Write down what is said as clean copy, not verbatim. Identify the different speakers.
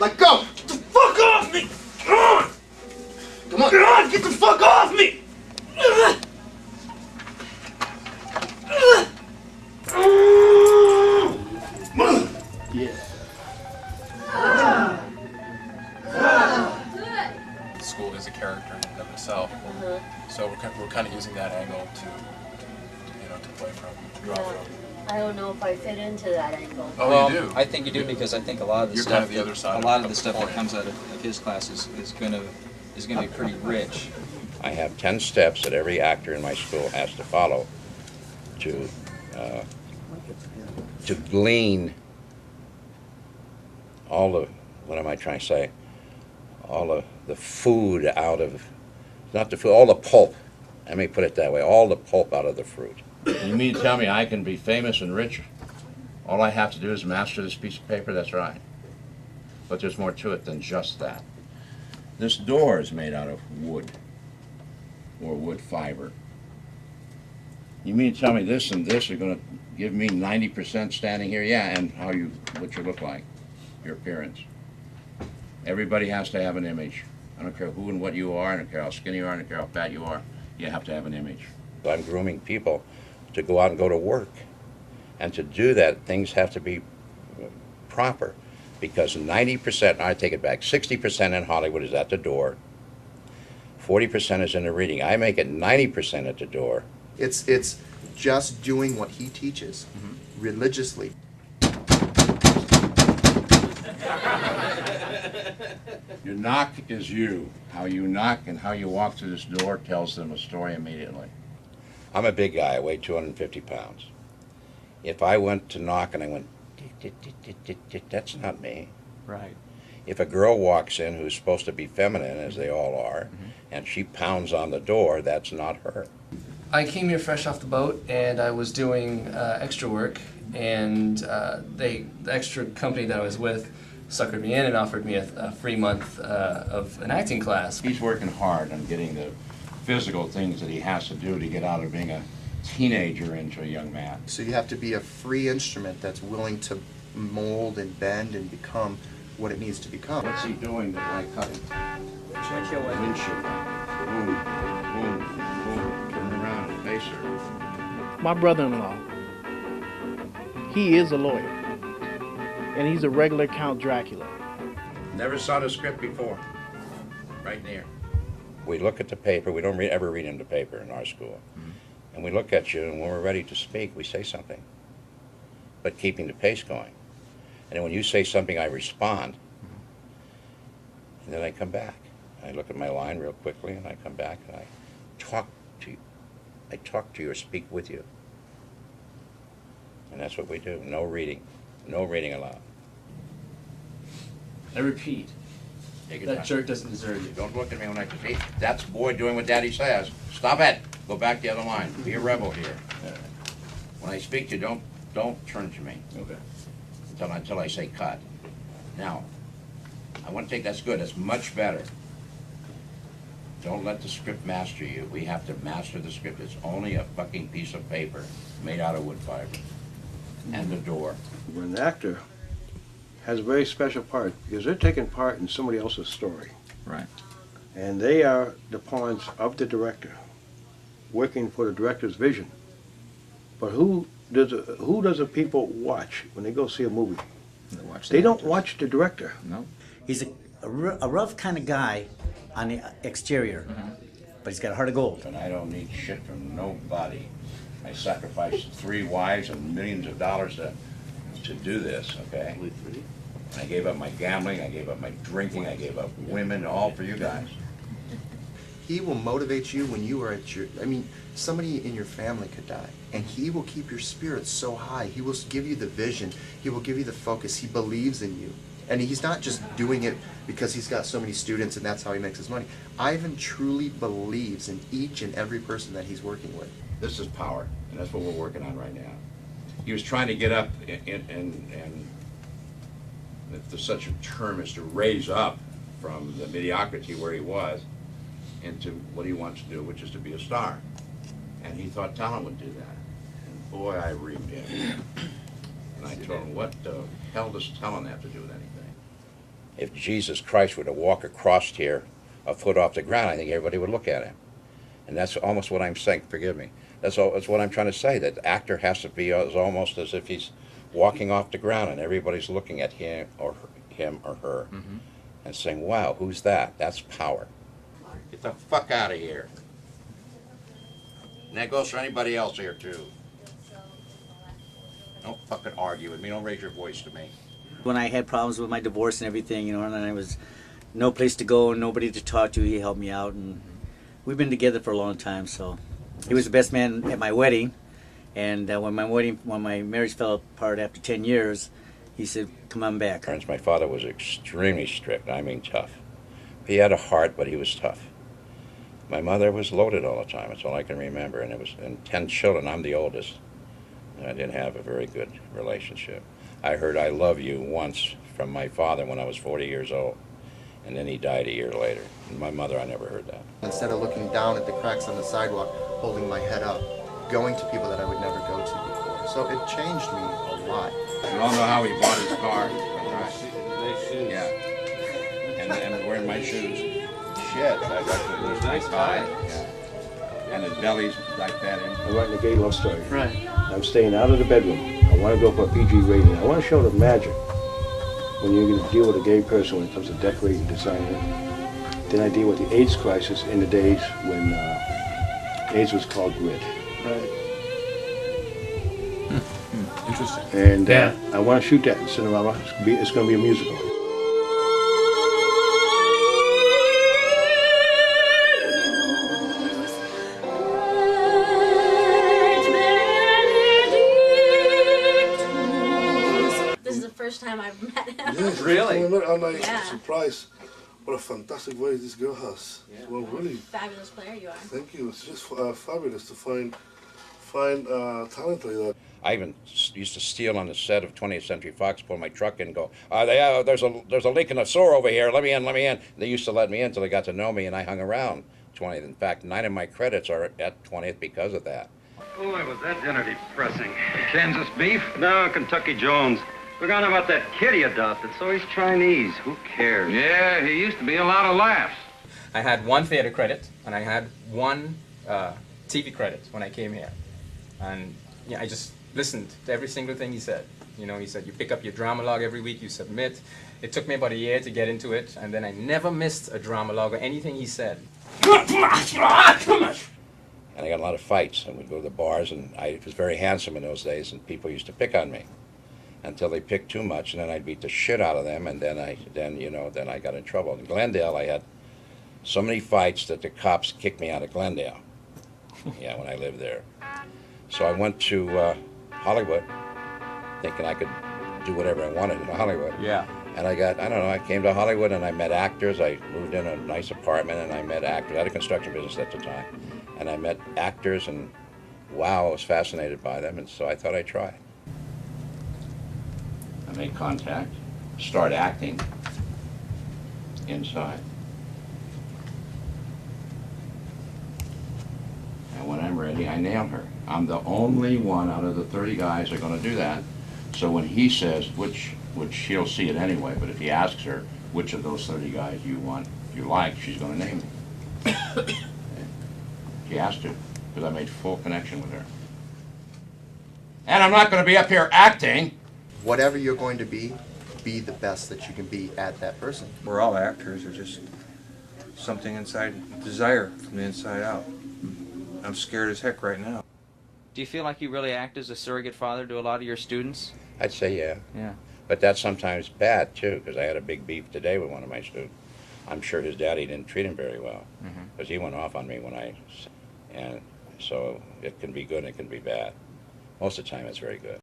Speaker 1: Let go! Get the fuck off me! Come on! Come on! Come on! Get the fuck off me! Yeah.
Speaker 2: School is a character in and of itself, so we're kind of using that angle to play from, draw from.
Speaker 3: I don't know if I fit into that angle.
Speaker 2: Oh,
Speaker 4: well,
Speaker 2: you do.
Speaker 4: I think you do because I think a lot of the
Speaker 2: You're
Speaker 4: stuff,
Speaker 2: kind of the other side
Speaker 4: a lot of the
Speaker 2: the
Speaker 4: stuff that
Speaker 2: coin.
Speaker 4: comes out of his class is going to be pretty rich.
Speaker 5: I have 10 steps that every actor in my school has to follow to glean all the, what am I trying to say, all of the food out of, not the food, all the pulp, let me put it that way, all the pulp out of the fruit.
Speaker 6: You mean to tell me I can be famous and rich? All I have to do is master this piece of paper? That's right. But there's more to it than just that. This door is made out of wood, or wood fiber. You mean to tell me this and this are going to give me 90% standing here? Yeah, and what you look like, your appearance. Everybody has to have an image. I don't care who and what you are, I don't care how skinny you are, I don't care how fat you are. You have to have an image.
Speaker 5: I'm grooming people to go out and go to work. And to do that, things have to be proper. Because 90%, I take it back, 60% in Hollywood is at the door. 40% is in the reading. I make it 90% at the door.
Speaker 1: It's just doing what he teaches religiously.
Speaker 6: Your knock is you. How you knock and how you walk through this door tells them a story immediately.
Speaker 5: I'm a big guy, I weigh 250 pounds. If I went to knock and I went, that's not me.
Speaker 4: Right.
Speaker 5: If a girl walks in who's supposed to be feminine, as they all are, and she pounds on the door, that's not her.
Speaker 7: I came here fresh off the boat, and I was doing extra work, and the extra company that I was with suckered me in and offered me a free month of an acting class.
Speaker 6: He's working hard on getting the physical things that he has to do to get out of being a teenager into a young man.
Speaker 1: So you have to be a free instrument that's willing to mold and bend and become what it needs to become.
Speaker 6: What's he doing that like cutting? Windshield. Boom, boom, boom. Turn around and face her.
Speaker 8: My brother-in-law, he is a lawyer, and he's a regular Count Dracula.
Speaker 5: Never saw the script before. Right there. We look at the paper, we don't ever read into paper in our school. And we look at you, and when we're ready to speak, we say something. But keeping the pace going. And then when you say something, I respond. And then I come back. I look at my line real quickly, and I come back, and I talk to you. I talk to you or speak with you. And that's what we do. No reading. No reading allowed.
Speaker 7: I repeat,
Speaker 5: Take your
Speaker 7: that
Speaker 5: time.
Speaker 7: jerk doesn't deserve you.
Speaker 5: Don't look at me when I say, that's boy doing what Daddy says. Stop it. Go back the other line. Be a rebel here. When I speak to you, don't turn to me
Speaker 7: Okay.
Speaker 5: until I say cut. Now, I want to take that's good. That's much better. Don't let the script master you. We have to master the script. It's only a fucking piece of paper made out of wood fiber. And the door.
Speaker 9: An actor has a very special part because they're taking part in somebody else's story.
Speaker 4: Right.
Speaker 9: And they are the pawns of the director, working for the director's vision. But who does the people watch when they go see a movie? They don't watch the director.
Speaker 4: No.
Speaker 10: He's a rough kind of guy on the exterior, but he's got a heart of gold.
Speaker 6: And I don't need shit from nobody. I sacrificed 3 wives and millions of dollars to do this, okay? I gave up my gambling, I gave up my drinking, I gave up women, all for you guys.
Speaker 1: He will motivate you when you are at your, somebody in your family could die, and he will keep your spirits so high. He will give you the vision. He will give you the focus. He believes in you. And he's not just doing it because he's got so many students and that's how he makes his money. Ivan truly believes in each and every person that he's working with.
Speaker 6: This is power, and that's what we're working on right now. He was trying to get up and if there's such a term as to raise up from the mediocrity where he was into what he wants to do, which is to be a star. And he thought talent would do that. And boy, I reamed him. And I told him, what the hell does talent have to do with anything?
Speaker 5: If Jesus Christ were to walk across here a foot off the ground, I think everybody would look at him. And that's almost what I'm saying. Forgive me. That's what I'm trying to say. That the actor has to be almost as if he's walking off the ground, and everybody's looking at him or her, and saying, "Wow, who's that?" That's power. Get the fuck out of here. And that goes for anybody else here too. Don't fucking argue with me. Don't raise your voice to me.
Speaker 10: When I had problems with my divorce and everything, you know, and I was no place to go, nobody to talk to, he helped me out, and we've been together for a long time. So he was the best man at my wedding, and when my marriage fell apart after 10 years, he said, "Come on back."
Speaker 5: My father was extremely strict. I mean, tough. He had a heart, but he was tough. My mother was loaded all the time. That's all I can remember. And 10 children. I'm the oldest. And I didn't have a very good relationship. I heard "I love you" once from my father when I was 40 years old. And then he died a year later. And my mother, I never heard that.
Speaker 1: Instead of looking down at the cracks on the sidewalk, holding my head up, going to people that I would never go to before. So it changed me a lot.
Speaker 5: You all know how he bought his car. Right. Yeah. And wearing my shoes. Shit. That was nice tie. Yeah. And his belly's like that.
Speaker 9: I'm writing a gay love story.
Speaker 7: Right.
Speaker 9: I'm staying out of the bedroom. I want to go for a PG rating. I want to show the magic when you're going to deal with a gay person when it comes to decorating, designing. Then I deal with the AIDS crisis in the days when AIDS was called grit.
Speaker 7: Right.
Speaker 2: Interesting.
Speaker 9: And I want to shoot that in Cinerama. It's going to be a musical.
Speaker 3: This is the first time I've met him.
Speaker 11: Yes,
Speaker 7: Really?
Speaker 11: And I'm
Speaker 3: Yeah.
Speaker 11: surprised what a fantastic voice this girl has.
Speaker 7: Yeah.
Speaker 11: Well, really,
Speaker 3: Fabulous player you are.
Speaker 11: thank you. It's just fabulous to find talent like that.
Speaker 5: I even used to steal on the set of 20th Century Fox, pull my truck in and go, there's a leak in the sewer over here, let me in. They used to let me in until they got to know me, and I hung around 20th. In fact, 9 of my credits are at 20th because of that.
Speaker 12: Boy, was that dinner depressing. Kansas beef? No, Kentucky Jones. Forgot about that kid he adopted, so he's Chinese. Who cares?
Speaker 6: Yeah, he used to be a lot of laughs.
Speaker 13: I had one theater credit, and I had one TV credit when I came here. And yeah, I just listened to every single thing he said. You know, he said, you pick up your drama log every week, you submit. It took me about a year to get into it, and then I never missed a drama log or anything he said.
Speaker 5: And I got a lot of fights, and we'd go to the bars, and I was very handsome in those days, and people used to pick on me until they picked too much, and then I'd beat the shit out of them, and then I got in trouble. In Glendale, I had so many fights that the cops kicked me out of Glendale. Yeah, when I lived there. So I went to Hollywood, thinking I could do whatever I wanted in Hollywood.
Speaker 13: Yeah.
Speaker 5: And I came to Hollywood and I met actors. I moved in a nice apartment and I met actors. I had a construction business at the time. And I met actors, and wow, I was fascinated by them, and so I thought I'd try. I made contact, start acting inside. And when I'm ready, I nail her. I'm the only one out of the 30 guys that are going to do that. So when he says, which she'll see it anyway, but if he asks her, which of those 30 guys you like, she's going to name me. She has to, because I made full connection with her. And I'm not going to be up here acting.
Speaker 1: Whatever you're going to be the best that you can be at that person.
Speaker 4: We're all actors. There's just something inside, desire from the inside out. I'm scared as heck right now.
Speaker 13: Do you feel like you really act as a surrogate father to a lot of your students?
Speaker 5: I'd say yeah.
Speaker 13: Yeah.
Speaker 5: But that's sometimes bad, too, because I had a big beef today with one of my students. I'm sure his daddy didn't treat him very well, because he went off on me and so it can be good and it can be bad. Most of the time it's very good.